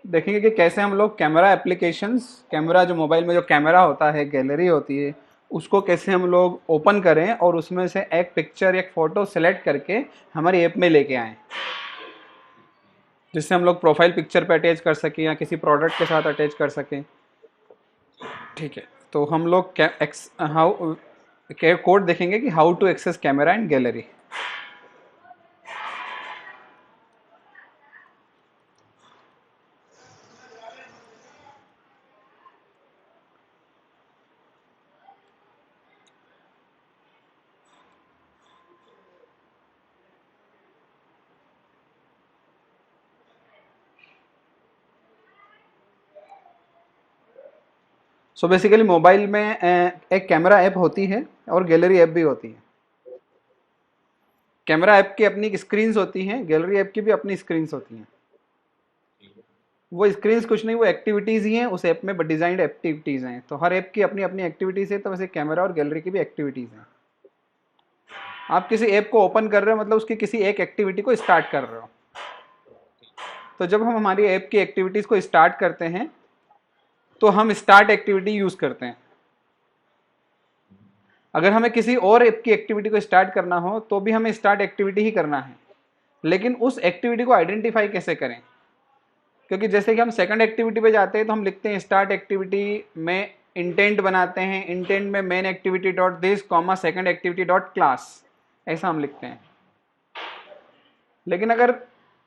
देखेंगे कि कैसे हम लोग कैमरा एप्लीकेशंस, कैमरा जो मोबाइल में जो कैमरा होता है, गैलरी होती है, उसको कैसे हम लोग ओपन करें और उसमें से एक पिक्चर, एक फ़ोटो सेलेक्ट करके हमारी ऐप में लेके आएँ, जिससे हम लोग प्रोफाइल पिक्चर पे अटैच कर सकें या किसी प्रोडक्ट के साथ अटैच कर सकें। ठीक है, तो हम लोग हाउ कोड देखेंगे कि how to access camera and gallery. So basically mobile में एक कैमरा ऐप होती है और गैलरी ऐप भी होती है। कैमरा ऐप की अपनी स्क्रीन्स होती हैं, गैलरी ऐप की भी अपनी स्क्रीन्स होती हैं। वो स्क्रीन्स कुछ नहीं, वो एक्टिविटीज़ ही हैं उस ऐप में, डिजाइंड एक्टिविटीज़ हैं। तो हर ऐप की अपनी अपनी एक्टिविटीज़ है, तो वैसे कैमरा और गैलरी की भी एक्टिविटीज़ हैं। आप किसी ऐप को ओपन कर रहे हो मतलब उसकी किसी एक एक्टिविटी को स्टार्ट कर रहे हो। तो जब हम हमारी ऐप की एक्टिविटीज़ को स्टार्ट करते हैं तो हम स्टार्ट एक्टिविटी यूज़ करते हैं। अगर हमें किसी और ऐप की एक्टिविटी को स्टार्ट करना हो तो भी हमें स्टार्ट एक्टिविटी ही करना है, लेकिन उस एक्टिविटी को आइडेंटिफाई कैसे करें? क्योंकि जैसे कि हम सेकंड एक्टिविटी पे जाते हैं तो हम लिखते हैं स्टार्ट एक्टिविटी में इंटेंट बनाते हैं, इंटेंट में main activity dot this comma second activity dot class, ऐसा हम लिखते हैं। लेकिन अगर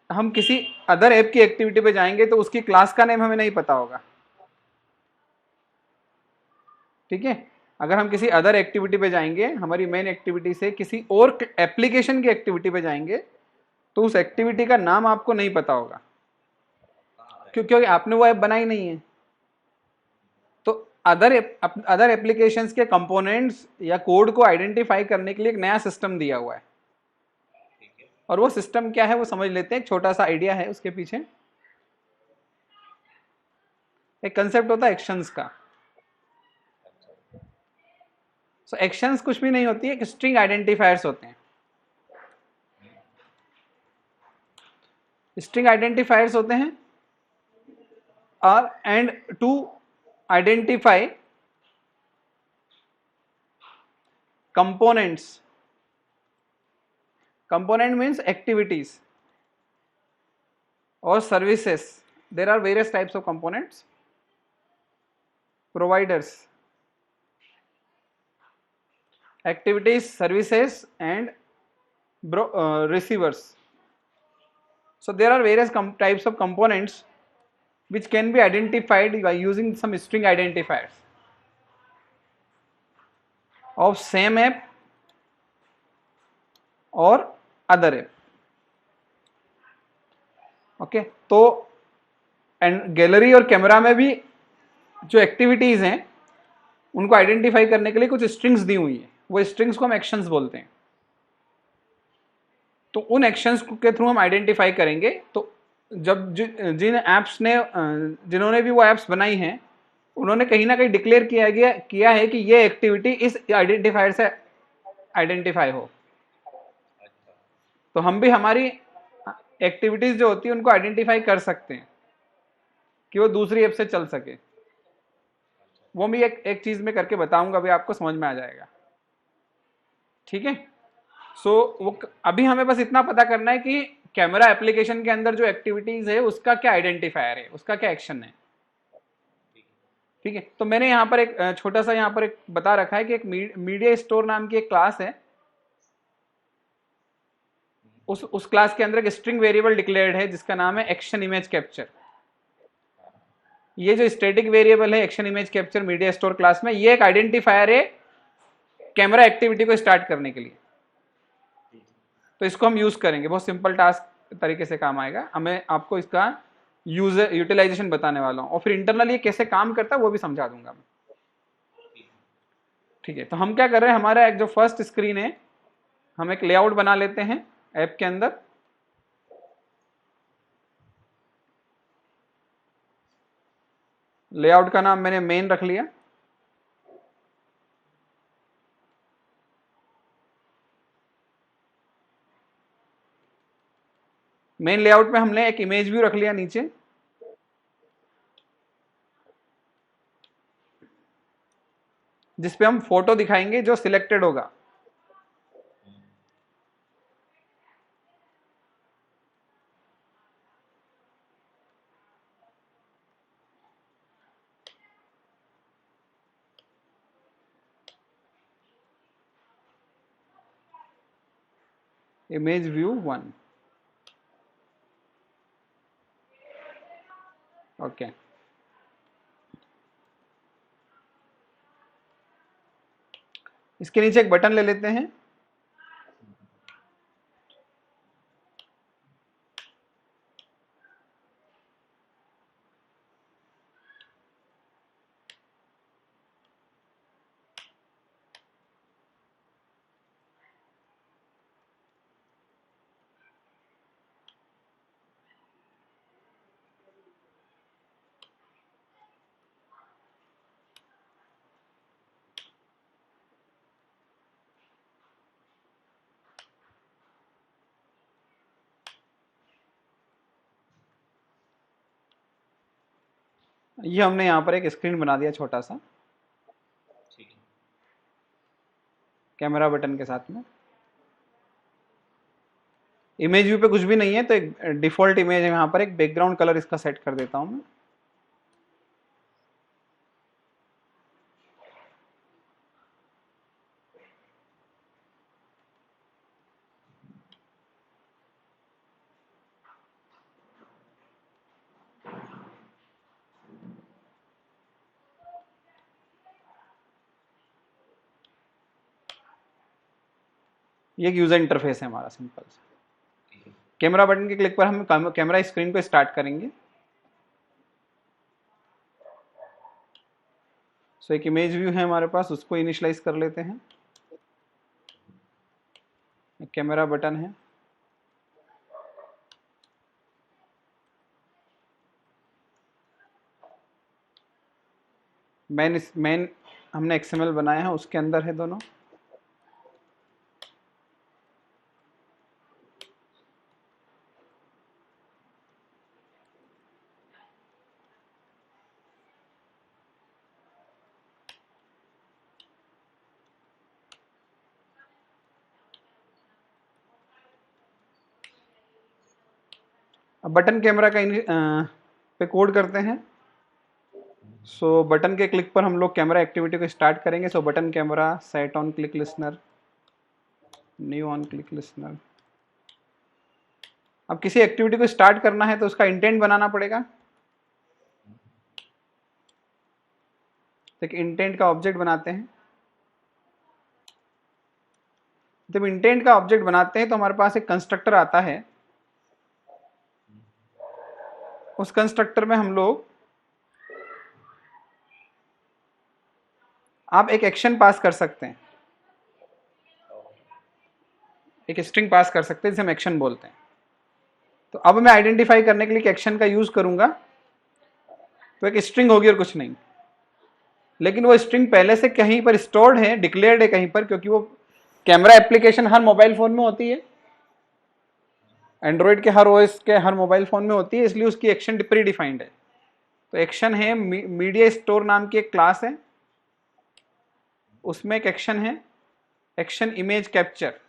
हम किसी अदर ऐप की एक्टिविटी पे जाएंगे तो उसकी क्लास का नेम हमें नहीं पता होगा। ठीक है, अगर हम किसी अदर एक्टिविटी पे जाएंगे, हमारी मेन एक्टिविटी से किसी और एप्लीकेशन की एक्टिविटी पे जाएंगे, तो उस एक्टिविटी का नाम आपको नहीं पता होगा, क्योंकि आपने वो ऐप बनाई नहीं है। तो अदर एप्लीकेशंस के कंपोनेंट्स या कोड को आइडेंटिफाई करने के लिए एक नया सिस्टम दिया हुआ है। और वो सिस्टम क्या है वो समझ लेते हैं, एक छोटा सा आइडिया है उसके पीछे। एक कंसेप्ट होता है एक्शंस का। सो एक्शंस कुछ भी नहीं होती है, स्ट्रिंग आइडेंटिफायर्स होते हैं। स्ट्रिंग आइडेंटिफायर्स होते हैं और and to identify components. Component means activities और services. There are various types of components, providers, activities, services, and receivers. So there are various types of components which can be identified by using some string identifiers of same app or other app. Okay, तो and gallery और camera में भी जो activities हैं उनको identify करने के लिए कुछ स्ट्रिंग्स दी हुई है, वो स्ट्रिंग्स को हम एक्शंस बोलते हैं। तो उन एक्शंस के थ्रू हम आइडेंटिफाई करेंगे। तो जब जिन ऐप्स ने जिन्होंने भी वो ऐप्स बनाई हैं उन्होंने कहीं ना कहीं डिक्लेयर किया है कि ये एक्टिविटी इस आइडेंटिफायर से आइडेंटिफाई हो। तो हम भी हमारी एक्टिविटीज जो होती है उनको आइडेंटिफाई कर सकते हैं कि वो दूसरी ऐप से चल सके। वो भी एक चीज में करके बताऊंगा, अभी आपको समझ में आ जाएगा। ठीक है, सो वो अभी हमें बस इतना पता करना है कि कैमरा एप्लीकेशन के अंदर जो एक्टिविटीज है उसका क्या आइडेंटिफायर है, उसका क्या एक्शन है। ठीक है, तो मैंने यहाँ पर एक छोटा सा यहाँ पर एक बता रखा है कि एक मीडिया स्टोर नाम की एक क्लास है। उस क्लास के अंदर एक स्ट्रिंग वेरिएबल डिक्लेयर्ड है जिसका नाम है एक्शन इमेज कैप्चर। ये जो स्टैटिक वेरिएबल है action image capture media store class में, ये एक आइडेंटिफायर है कैमरा एक्टिविटी को स्टार्ट करने के लिए। तो इसको हम यूज करेंगे, बहुत सिंपल टास्क तरीके से काम आएगा। हमें आपको इसका यूजर यूटिलाइजेशन बताने वाला हूं और फिर इंटरनली ये कैसे काम करता है वो भी समझा दूंगा मैं। ठीक है, तो हम क्या कर रहे हैं, हमारा एक जो फर्स्ट स्क्रीन है, हम एक लेआउट बना लेते हैं ऐप के अंदर। लेआउट का नाम मैंने मेन रख लिया। मेन लेआउट में हमने एक इमेज व्यू रख लिया नीचे। जिसपे हम फोटो दिखाएंगे जो सिलेक्टेड होगा। Image view 1। ओके, इसके नीचे एक बटन ले लेते हैं। ये हमने यहाँ पर एक स्क्रीन बना दिया छोटा सा, ठीक है। कैमरा बटन के साथ में। इमेज व्यू पे कुछ भी नहीं है, तो एक डिफॉल्ट इमेज है यहाँ पर, एक बैकग्राउंड कलर इसका सेट कर देता हूँ मैं। ये एक यूजर इंटरफेस है हमारा सिंपल सा। ठीक है। कैमरा बटन के क्लिक पर हम कैमरा स्क्रीन को स्टार्ट करेंगे। सो एक इमेज व्यू है हमारे पास, उसको इनिशियलाइज कर लेते हैं। एक कैमरा बटन है, मेन हमने XML बनाया है, उसके अंदर है दोनों। अब बटन कैमरा का पे कोड करते हैं। सो बटन के क्लिक पर हम लोग कैमरा एक्टिविटी को स्टार्ट करेंगे। So button camera set on click listener, new on click listener. अब किसी एक्टिविटी को स्टार्ट करना है तो उसका इंटेंट बनाना पड़ेगा। तो एक इंटेंट का ऑब्जेक्ट बनाते हैं। जब इंटेंट का ऑब्जेक्ट बनाते हैं तो हमारे पास एक कंस्ट्रक्टर आता है। उस कंस्ट्रक्टर में हम लोग, आप एक एक्शन पास कर सकते हैं, एक स्ट्रिंग पास कर सकते हैं जिसे हम एक्शन बोलते हैं। तो अब मैं आइडेंटिफाई करने के लिए एक्शन का यूज करूंगा, तो एक स्ट्रिंग होगी और कुछ नहीं। लेकिन वो स्ट्रिंग पहले से कहीं पर स्टोर्ड है, डिक्लेयर्ड है कहीं पर, क्योंकि वो कैमरा एप्लीकेशन हर मोबाइल फोन में होती है, एंड्रॉइड के हर ओएस के हर मोबाइल फोन में होती है, इसलिए उसकी एक्शन प्री डिफाइंड है। तो एक्शन है, मीडिया स्टोर नाम की एक क्लास है, उसमें एक एक्शन है, एक्शन इमेज कैप्चर।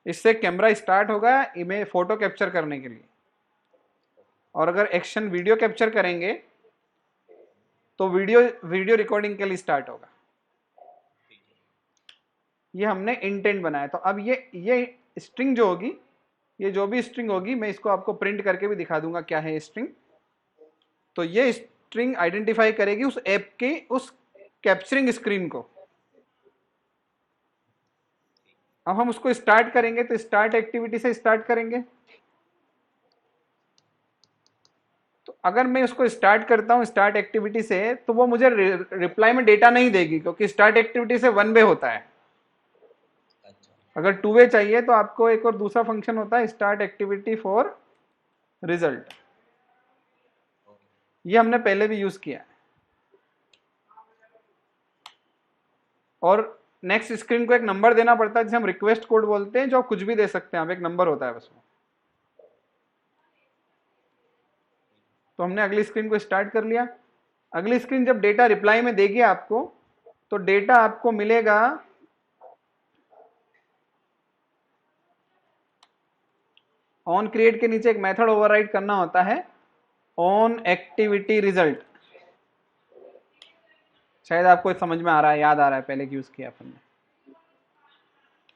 इससे कैमरा स्टार्ट होगा इमेज फोटो कैप्चर करने के लिए। और अगर एक्शन वीडियो कैप्चर करेंगे तो वीडियो रिकॉर्डिंग के लिए स्टार्ट होगा। ये हमने इंटेंट बनाया। तो अब ये स्ट्रिंग जो होगी, ये जो भी स्ट्रिंग होगी, मैं इसको आपको प्रिंट करके भी दिखा दूंगा क्या है स्ट्रिंग। तो ये स्ट्रिंग आइडेंटिफाई करेगी उस ऐप के उस कैप्चरिंग स्क्रीन को। अब हम उसको स्टार्ट करेंगे तो स्टार्ट एक्टिविटी से स्टार्ट करेंगे। तो अगर मैं उसको स्टार्ट करता हूं स्टार्ट एक्टिविटी से, तो वो मुझे रिप्लाई में डेटा नहीं देगी, क्योंकि स्टार्ट एक्टिविटी से वन वे होता है। अच्छा। अगर टू वे चाहिए तो आपको एक और दूसरा फंक्शन होता है, स्टार्ट एक्टिविटी फॉर रिजल्ट। ये हमने पहले भी यूज किया है। और नेक्स्ट स्क्रीन को एक नंबर देना पड़ता है, जिसे हम रिक्वेस्ट कोड बोलते हैं, जो आप कुछ भी दे सकते हैं, आप एक नंबर होता है बस वो। तो हमने अगली स्क्रीन को स्टार्ट कर लिया। अगली स्क्रीन जब डेटा रिप्लाई में देगी आपको, तो डेटा आपको मिलेगा ऑन क्रिएट के नीचे एक मेथड ओवरराइड करना होता है, ऑन एक्टिविटी रिजल्ट। शायद आपको समझ में आ रहा है, याद आ रहा है, पहले यूज किया अपन ने।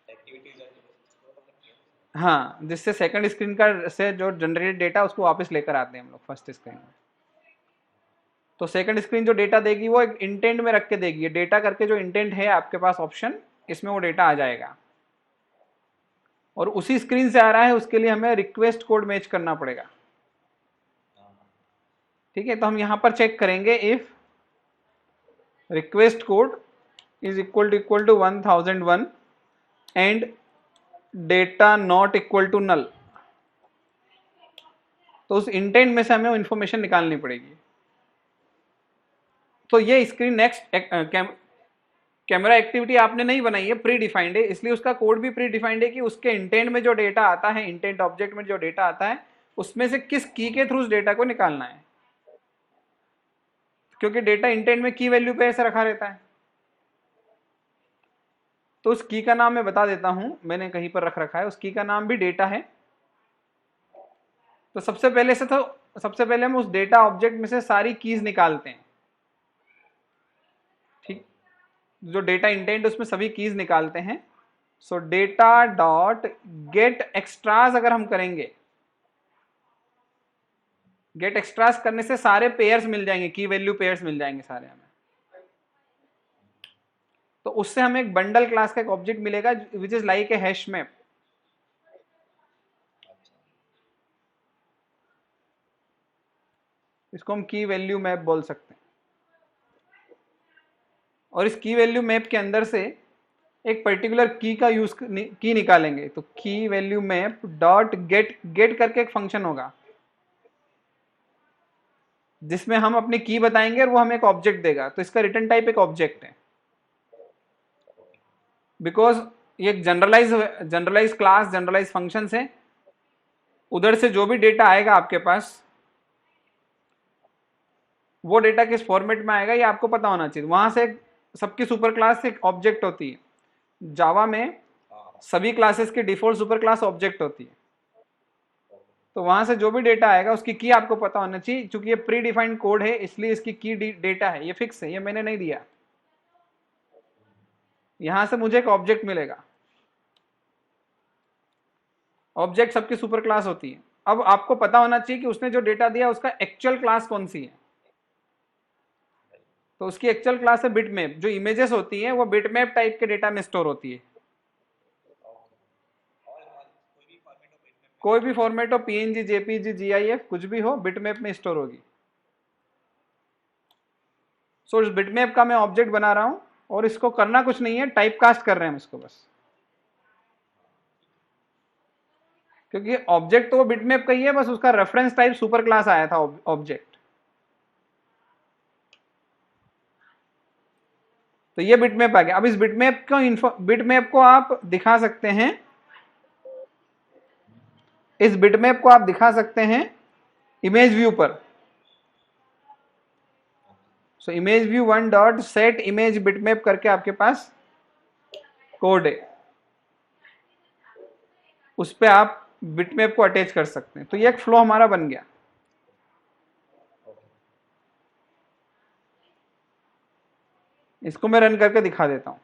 एक्टिविटी रिजल्ट मतलब क्या? हाँ, जिससे सेकंड स्क्रीन का से जो जनरेटेड डेटा उसको वापस लेकर आते हैं हम लोग फर्स्ट स्क्रीन में। तो सेकंड स्क्रीन जो डेटा देगी वो एक इंटेंट में रख के देगी, डेटा करके जो इंटेंट है आपके पास ऑप्शन, इसमें वो डेटा आ जाएगा। और उसी स्क्रीन से आ रहा है, उसके लिए हमें रिक्वेस्ट कोड मैच करना पड़ेगा। हाँ, ठीक है, तो हम यहां पर चेक करेंगे if request code is equal to 1001 and data not equal to null, तो उस इंटेंट में से हमें इंफॉर्मेशन निकालनी पड़ेगी। तो ये स्क्रीन नेक्स्ट कैमरा एक्टिविटी आपने नहीं बनाई है, प्री डिफाइंड है, इसलिए उसका कोड भी प्री डिफाइंड है कि उसके इंटेंट में जो डेटा आता है, इंटेंट ऑब्जेक्ट में जो डेटा आता है, उसमें से किस की के थ्रू उस डेटा को निकालना है। क्योंकि डेटा इंटेंट में की वैल्यू पे ऐसे रखा रहता है। तो उस की का नाम मैं बता देता हूं, मैंने कहीं पर रख रखा है, उस की का नाम भी डेटा है। तो सबसे पहले हम उस डेटा ऑब्जेक्ट में से सारी कीज निकालते हैं। ठीक, जो डेटा इंटेंट उसमें सभी कीज निकालते हैं। सो डेटा डॉट गेट एक्स्ट्रास अगर हम करेंगे, गेट एक्स्ट्रास करने से सारे पेयर्स मिल जाएंगे, की वैल्यू पेयर्स मिल जाएंगे सारे हमें। तो उससे हमें एक बंडल क्लास का एक ऑब्जेक्ट मिलेगा which is like a hash map. अच्छा, इसको हम की वैल्यू मैप बोल सकते हैं। और इस की वैल्यू मैप के अंदर से एक पर्टिकुलर की का यूज की निकालेंगे। तो key value map dot get, get करके एक फंक्शन होगा जिसमें हम अपनी की बताएंगे और वो हमें एक ऑब्जेक्ट देगा। तो इसका रिटर्न टाइप एक ऑब्जेक्ट है, बिकॉज ये एक जनरलाइज क्लास, जनरलाइज फंक्शन है। उधर से जो भी डेटा आएगा आपके पास, वो डेटा किस फॉर्मेट में आएगा ये आपको पता होना चाहिए। वहां से सबकी सुपर क्लास एक ऑब्जेक्ट होती है। जावा में हाँ, सभी क्लासेस की डिफॉल्ट सुपर क्लास ऑब्जेक्ट होती है। ओके, तो वहां से जो भी डेटा आएगा उसकी की आपको पता होना चाहिए। चूंकि ये प्री डिफाइंड कोड है, इसलिए इसकी की डेटा है, ये फिक्स है, ये मैंने नहीं दिया। यहां से मुझे एक ऑब्जेक्ट मिलेगा, ऑब्जेक्ट सबकी सुपर क्लास होती है। अब आपको पता होना चाहिए कि उसने जो डेटा दिया उसका एक्चुअल क्लास कौन सी है। तो उसकी एक्चुअल क्लास है बिटमैप। जो इमेजेस होती हैं वो बिटमैप टाइप के डेटा में स्टोर होती है। ओके। और कोई भी फॉर्मेट ऑफ बिटमैप में कोई स्टोर भी हो जाएगा। फॉर्मेट हो, पीएनजी, जेपीजी, जीआईएफ, कुछ भी हो, बिटमैप में स्टोर होगी। सो इस बिटमैप का मैं ऑब्जेक्ट बना रहा हूं और इसको करना कुछ नहीं है, टाइप कास्ट कर रहे हैं हम इसको बस। क्योंकि ऑब्जेक्ट तो वो बिटमैप का ही है, बस उसका रेफरेंस टाइप सुपर क्लास आया था ऑब्जेक्ट। तो ये बिटमैप आ गया। अब इस बिटमैप को आप दिखा सकते हैं, इस बिटमैप को आप दिखा सकते हैं इमेज व्यू पर। So image view one dot set image bitmap करके आपके पास कोड है, उस पर आप बिटमैप को अटैच कर सकते हैं। तो ये एक फ्लो हमारा बन गया। ओके, इसको मैं रन करके दिखा देता हूं।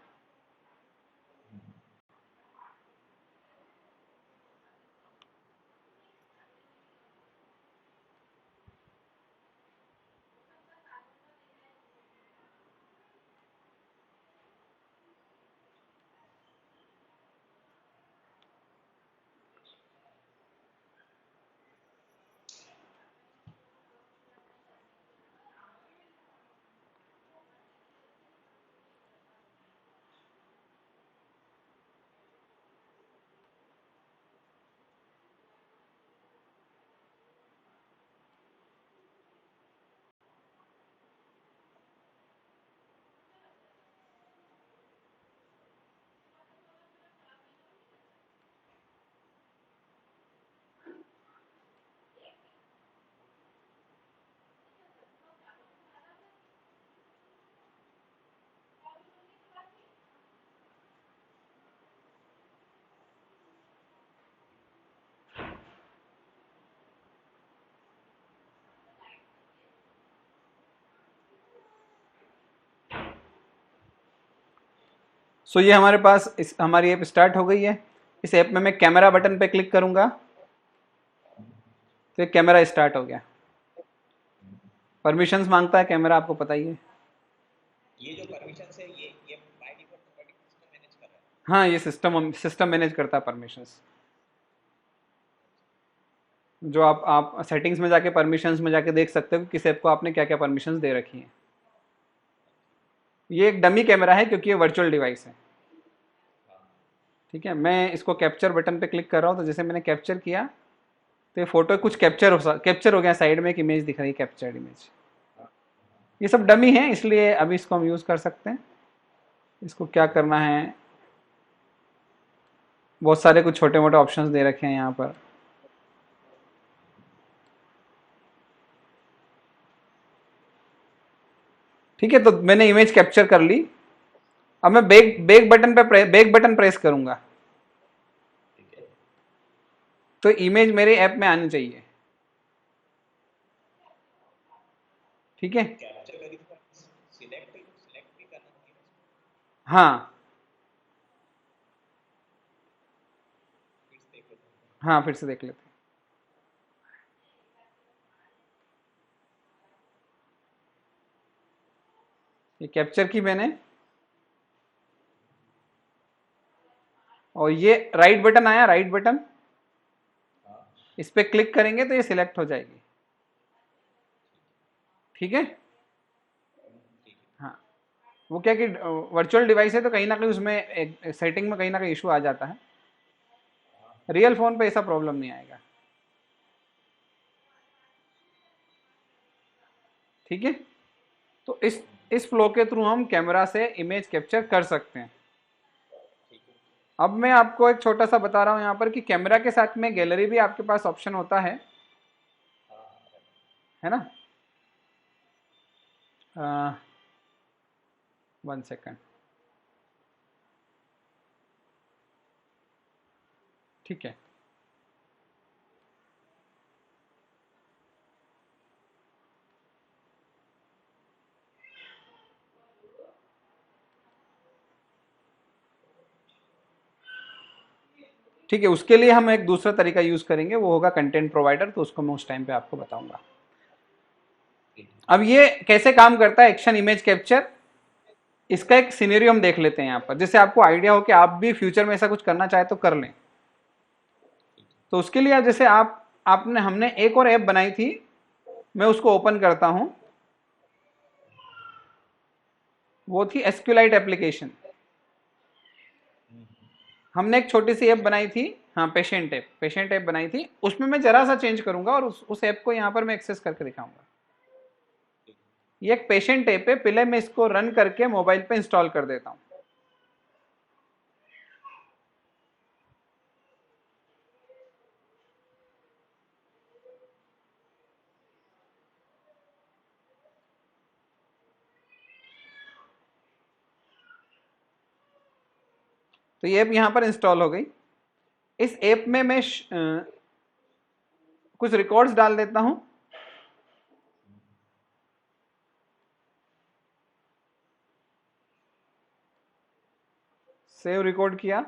सो ये हमारे पास हमारी ऐप स्टार्ट हो गई है। इस ऐप में मैं कैमरा बटन पे क्लिक करूंगा तो कैमरा स्टार्ट हो गया। परमिशंस मांगता है कैमरा, आपको पता ही है। ये जो परमिशन है ये by default automatic system manage कर रहा है। हाँ, ये सिस्टम मैनेज करता है परमिशंस। जो आप सेटिंग्स में जाके परमिशंस में जाके देख सकते हो कि किस ऐप को आपने क्या क्या परमिशंस दे रखी हैं। ये एक डमी कैमरा है क्योंकि ये वर्चुअल डिवाइस है। ठीक है, मैं इसको कैप्चर बटन पे क्लिक कर रहा हूँ तो जैसे मैंने कैप्चर किया तो ये फोटो कुछ कैप्चर हो गया, साइड में एक इमेज दिख रही है, कैप्चर्ड इमेज। ये सब डमी है, इसलिए अभी इसको हम यूज़ कर सकते हैं। इसको क्या करना है, बहुत सारे कुछ छोटे मोटे ऑप्शंस दे रखे हैं यहाँ पर। ठीक है, तो मैंने इमेज कैप्चर कर ली। अब मैं बैक बटन प्रेस करूंगा ठीक है। तो इमेज मेरे ऐप में आनी चाहिए। ठीक है, कैप्चर करी तो सिलेक्ट भी करना चाहिए। हाँ फिर से देख लेते हैं। हाँ, फिर से देख लेते हैं। ये कैप्चर की मैंने, और ये राइट बटन आया, राइट बटन हाँ इस पे क्लिक करेंगे तो ये सिलेक्ट हो जाएगी। ठीक है, ठीक है। हाँ। वो क्या कि वर्चुअल डिवाइस है तो कहीं ना कहीं उसमें एक सेटिंग में कहीं ना कहीं इशू आ जाता है। रियल फोन पे ऐसा प्रॉब्लम नहीं आएगा। ठीक है, तो इस फ्लो के थ्रू हम कैमरा से इमेज कैप्चर कर सकते हैं। ठीक है। अब मैं आपको एक छोटा सा बता रहा हूं यहाँ पर कि कैमरा के साथ में गैलरी भी आपके पास ऑप्शन होता है ना। 1 सेकंड। ठीक है, ठीक है, उसके लिए हम एक दूसरा तरीका यूज करेंगे, वो होगा कंटेंट प्रोवाइडर, तो उसको मैं उस टाइम पे आपको बताऊंगा। अब ये कैसे काम करता है एक्शन इमेज कैप्चर, इसका एक सिनेरियो हम देख लेते हैं यहाँ पर, जिससे आपको आइडिया हो कि आप भी फ्यूचर में ऐसा कुछ करना चाहे तो कर लें। तो उसके लिए जैसे हमने एक और ऐप बनाई थी, मैं उसको ओपन करता हूं। वो थी एसक्यूलाइट एप्लीकेशन। हमने एक छोटी सी ऐप बनाई थी, हाँ, पेशेंट ऐप बनाई थी। उसमें मैं जरा सा चेंज करूंगा और उस ऐप को यहाँ पर मैं एक्सेस करके दिखाऊंगा। ये एक पेशेंट ऐप है, पहले मैं इसको रन करके मोबाइल पे इंस्टॉल कर देता हूँ। तो ये ऐप यहाँ पर इंस्टॉल हो गई। इस ऐप में मैं कुछ रिकॉर्ड्स डाल देता हूँ। सेव रिकॉर्ड किया,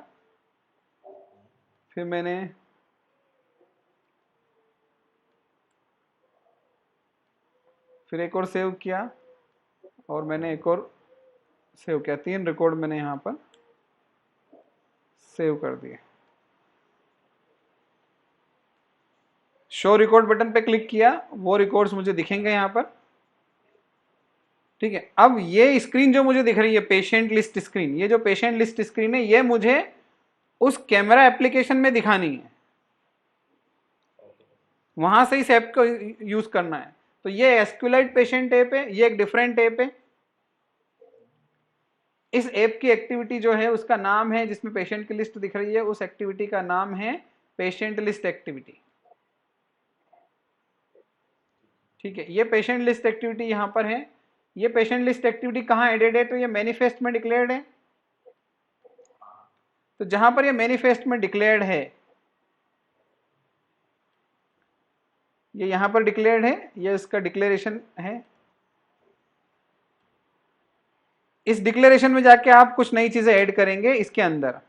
फिर मैंने फिर एक और सेव किया, और मैंने एक और सेव किया। 3 रिकॉर्ड मैंने यहाँ पर सेव कर दिए। शो रिकॉर्ड बटन पे क्लिक किया, वो रिकॉर्ड्स मुझे दिखेंगे यहाँ पर। ठीक है, अब ये स्क्रीन जो मुझे दिख रही है पेशेंट लिस्ट स्क्रीन, ये जो पेशेंट लिस्ट स्क्रीन है, ये मुझे उस कैमरा एप्लीकेशन में दिखानी है। वहां से इस ऐप को यूज करना है। तो ये एसक्यूलाइट पेशेंट ऐप है, ये एक डिफरेंट ऐप है। इस ऐप की एक्टिविटी जो है उसका नाम है, जिसमें पेशेंट की लिस्ट दिख रही है, उस एक्टिविटी का नाम है पेशेंट लिस्ट एक्टिविटी। ठीक है, ये पेशेंट लिस्ट एक्टिविटी यहां पर है। ये पेशेंट लिस्ट एक्टिविटी कहां एडेड है, तो ये मैनिफेस्ट में डिक्लेयर्ड है। तो जहां पर ये मैनिफेस्ट में डिक्लेयर्ड है, ये यहां पर डिक्लेयर्ड है, ये इसका डिक्लेरेशन है। इस डिक्लेरेशन में जाके आप कुछ नई चीजें ऐड करेंगे इसके अंदर।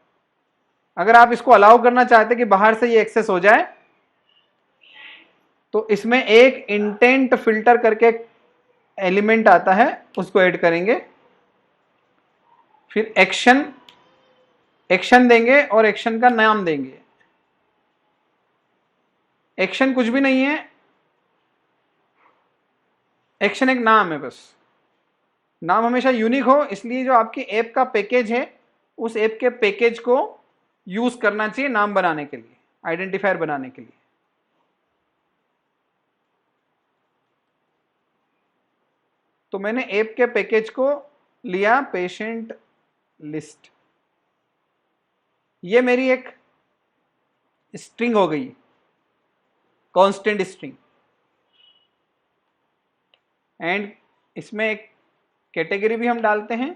अगर आप इसको अलाउ करना चाहते कि बाहर से ये एक्सेस हो जाए, तो इसमें एक इंटेंट फिल्टर करके एलिमेंट आता है, उसको ऐड करेंगे। फिर एक्शन, एक्शन देंगे और एक्शन का नाम देंगे। एक्शन कुछ भी नहीं है, एक्शन एक नाम है बस। नाम हमेशा यूनिक हो, इसलिए जो आपकी ऐप का पैकेज है उस ऐप के पैकेज को यूज करना चाहिए नाम बनाने के लिए, आइडेंटिफायर बनाने के लिए। तो मैंने ऐप के पैकेज को लिया पेशेंट लिस्ट, ये मेरी एक स्ट्रिंग हो गई, कांस्टेंट स्ट्रिंग। एंड इसमें एक कैटेगरी भी हम डालते हैं,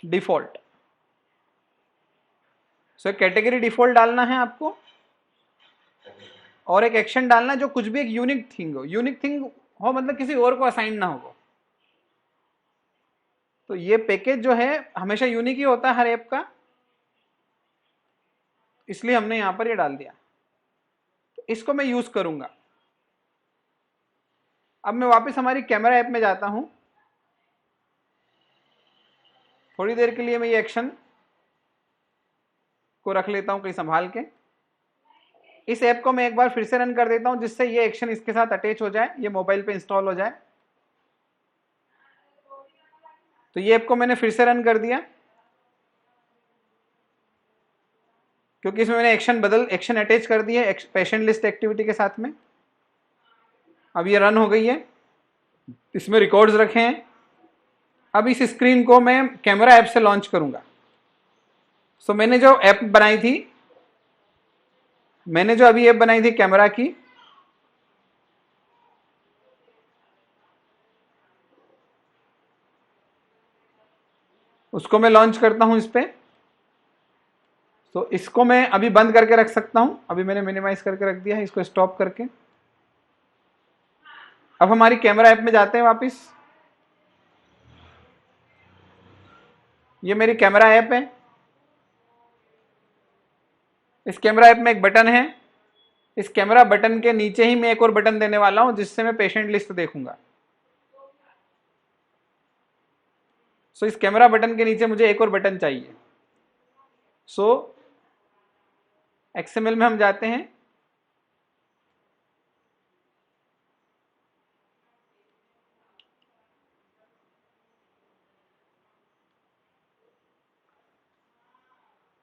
डिफॉल्ट। सो कैटेगरी डिफॉल्ट डालना है आपको, और एक एक्शन डालना है जो कुछ भी एक यूनिक थिंग हो। यूनिक थिंग हो मतलब किसी और को असाइन ना हो। तो ये पैकेज जो है हमेशा यूनिक ही होता है हर ऐप का, इसलिए हमने यहां पर ये डाल दिया। तो इसको मैं यूज करूंगा। अब मैं वापस हमारी कैमरा ऐप में जाता हूं। थोड़ी देर के लिए मैं ये एक्शन को रख लेता हूं कहीं संभाल के। इस ऐप को मैं एक बार फिर से रन कर देता हूं, जिससे ये एक्शन इसके साथ अटैच हो जाए, ये मोबाइल पे इंस्टॉल हो जाए। तो ये ऐप को मैंने फिर से रन कर दिया, क्योंकि इसमें मैंने एक्शन अटैच कर दिया है पेशेंट लिस्ट एक्टिविटी के साथ में। अब ये रन हो गई है, इसमें रिकॉर्ड्स रखे हैं। अब इस स्क्रीन को मैं कैमरा ऐप से लॉन्च करूंगा। सो मैंने जो ऐप बनाई थी, मैंने जो अभी ऐप बनाई थी कैमरा की, उसको मैं लॉन्च करता हूं इस पे। तो इसको मैं अभी बंद करके रख सकता हूं, अभी मैंने मिनिमाइज करके रख दिया है, इसको स्टॉप करके। अब हमारी कैमरा ऐप में जाते हैं वापस। ये मेरी कैमरा ऐप है। इस कैमरा ऐप में एक बटन है, इस कैमरा बटन के नीचे ही मैं एक और बटन देने वाला हूं, जिससे मैं पेशेंट लिस्ट देखूंगा। सो इस कैमरा बटन के नीचे मुझे एक और बटन चाहिए। सो XML में हम जाते हैं,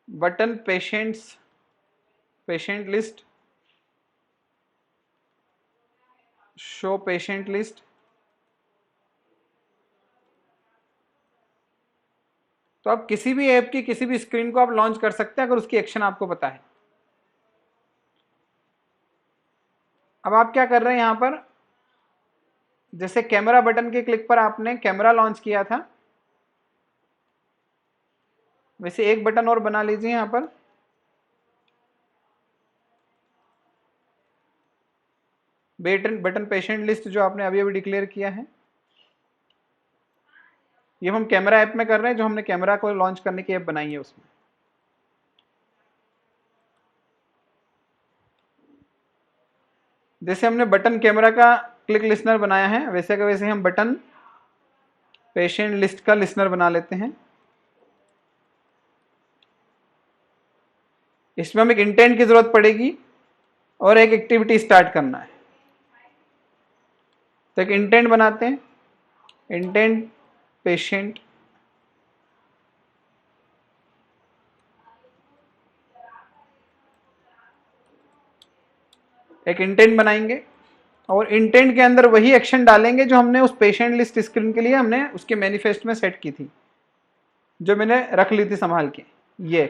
button patient list, show patient list. तो आप किसी भी ऐप की किसी भी स्क्रीन को आप लॉन्च कर सकते हैं, अगर उसकी एक्शन आपको पता है। अब आप क्या कर रहे हैं यहां पर, जैसे कैमरा बटन के क्लिक पर आपने कैमरा लॉन्च किया था, वैसे एक बटन और बना लीजिए यहां पर, बटन पेशेंट लिस्ट, जो आपने अभी अभी डिक्लेयर किया है। ये हम कैमरा ऐप में कर रहे हैं, जो हमने कैमरा को लॉन्च करने की ऐप बनाई है उसमें। जैसे हमने बटन कैमरा का क्लिक लिसनर बनाया है, वैसे का वैसे हम बटन पेशेंट लिस्ट का लिसनर बना लेते हैं। इसमें हमें एक इंटेंट की जरूरत पड़ेगी और एक एक्टिविटी स्टार्ट करना है। तो एक इंटेंट बनाते हैं, इंटेंट पेशेंट, एक इंटेंट बनाएंगे और इंटेंट के अंदर वही एक्शन डालेंगे जो हमने उस पेशेंट लिस्ट स्क्रीन के लिए हमने उसके मैनिफेस्ट में सेट की थी, जो मैंने रख ली थी संभाल के। ये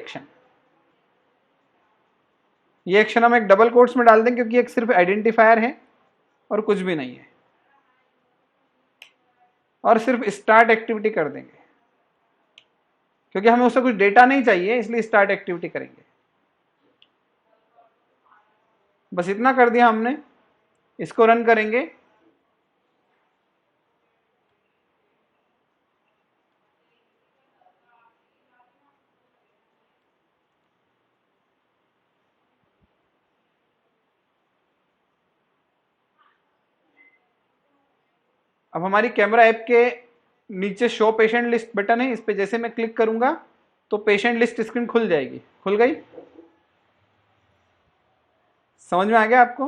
एक्शन हम एक डबल कोट्स में डाल देंगे, क्योंकि एक सिर्फ आइडेंटिफायर है और कुछ भी नहीं है, और सिर्फ स्टार्ट एक्टिविटी कर देंगे, क्योंकि हमें उससे कुछ डेटा नहीं चाहिए, इसलिए स्टार्ट एक्टिविटी करेंगे। बस इतना कर दिया हमने। इसको रन करेंगे। अब हमारी कैमरा ऐप के नीचे शो पेशेंट लिस्ट बटन है, इस पे जैसे मैं क्लिक करूंगा तो पेशेंट लिस्ट स्क्रीन खुल जाएगी। खुल गई? समझ में आ गया आपको?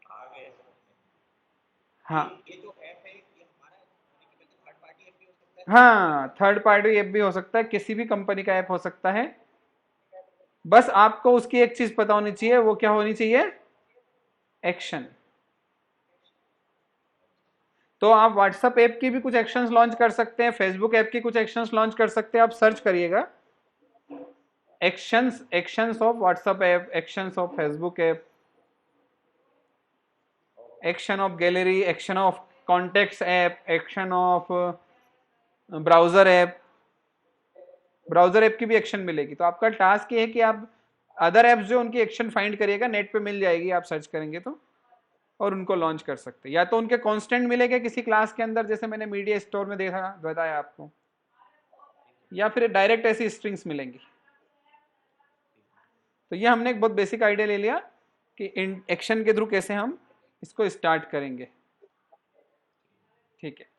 आगे समझ में। हाँ ये जो ऐप है ये हमारा थर्ड पार्टी ऐप भी हो सकता है? हाँ, थर्ड पार्टी ऐप भी हो सकता है, किसी भी कंपनी का ऐप हो सकता है। बस आपको उसकी एक चीज पता होनी चाहिए, वो क्या होनी चाहिए? एक्शन। तो आप व्हाट्सएप ऐप की भी कुछ एक्शंस लॉन्च कर सकते हैं, फेसबुक ऐप की कुछ एक्शंस लॉन्च कर सकते हैं। आप सर्च करिएगा actions, actions of WhatsApp app, actions of Facebook app, action of gallery, action of contacts app, action of browser app. Browser app की भी एक्शन मिलेगी। तो आपका टास्क ये है कि आप अदर ऐप्स जो उनकी एक्शन फाइंड करिएगा, नेट पे मिल जाएगी, आप सर्च करेंगे तो, और उनको लॉन्च कर सकते हैं। या तो उनके कांस्टेंट मिलेंगे किसी क्लास के अंदर, जैसे मैंने मीडिया स्टोर में देखा, बताया आपको, या फिर डायरेक्ट ऐसी स्ट्रिंग्स मिलेंगी। तो ये हमने एक बहुत बेसिक आइडिया ले लिया कि एक्शन के थ्रू कैसे हम इसको स्टार्ट करेंगे। ठीक है।